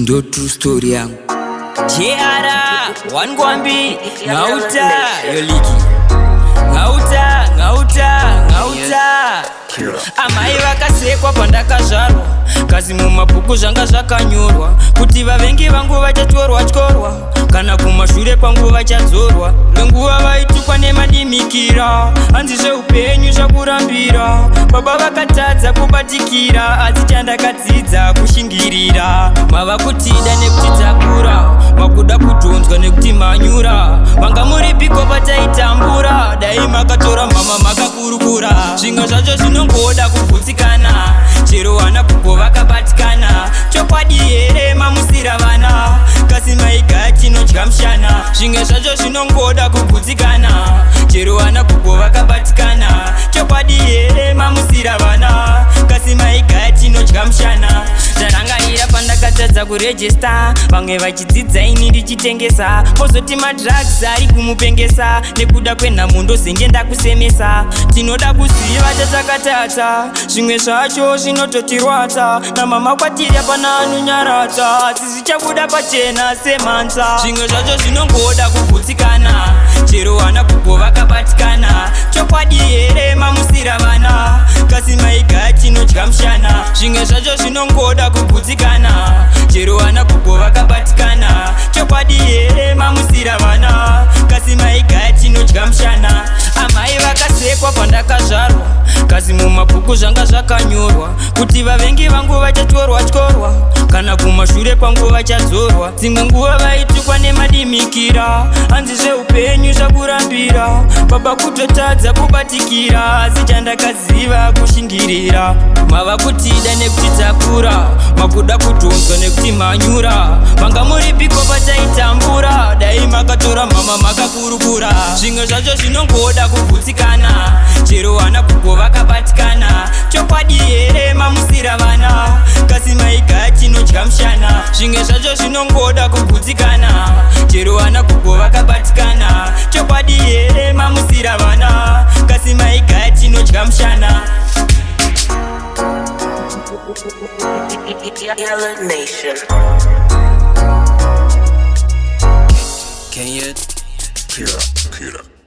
ndo true story yangu. Chiara wangwambi ngauta yoliki ngauta amai vakasekwa pandakazvarwa kazi mumabhuku zvanga zvakanyorwa kuti vavengi vangu vachatorwa tyorwa kana kumashure kwangu vachadzorwa renguva vaitukwa nemadimikira hanzi zveupenyu zvakurambira baba vakatadza kubatikira asi chandakadzidza kushingirira mava kutida nekuti takura makuda kudhonzwa nekuti manyura vanga muripiko pataitambura dai makatora mama makakurukura zvimwe zvacho zvinongoda kugutsikana chero vana kuko vakabatikana chokwadi here mamusira vana kasi maiga chinodya mushana zvimwe zvacho zvinongoda kugutsikana chero vana kuko vakabatikana chokwadi here mamusira vana kasi maiga chinodya mushana zvarangarira pandakatadza kurejista vamwe vachidzidza ini ndichitengesa pozoti madrugs ari kumupengesa nekuda kwenhamo ndozenge ndakusemesa tinoda kuziva chatakatata zvimwe zvacho zvinototirwadza namama kwatiri hapana anonyaradza asi zvichabuda pachena semanza zvimwe zvacho zvinongoda kugutsikana chero vana kuko vakabatikana chokwadi here mamusira vana kasi maiga chinodya mushana zvimwe zvacho zvinongoda kugutsikana chero vana kuko vakabatikana chokwadi here mamusira vana kasi maiga chinodya mushana amai vakasekwa pandakazvarwa kazi mumabhuku zvanga zvakanyorwa kuti vavengi vangu vachatorwa tyorwa kana kumashure kwangu vachadzorwa dzimwe nguva vaitukwa nemadimikira hanzi zveupenyu zvakurambira baba kutotadza kubatikira asi chandakaziva kushingirira mava kutida nekuti takura makuda kudhonzwa nekuti manyura vanga muripiko pataitambura dai makatora mama makakurukura zvimwe zvacho zvinongoda kugutsikana chero vana kuko vakabatikana chokwadi here mamusira vana kasi maiga chinodya mushana zvimwe zvacho zvinongoda kugutsikana chero vana kuko vakabatikana chokwadi here mamusira vana kasi maiga chinodya mushana. Yellow Nation. Kenya, Kira.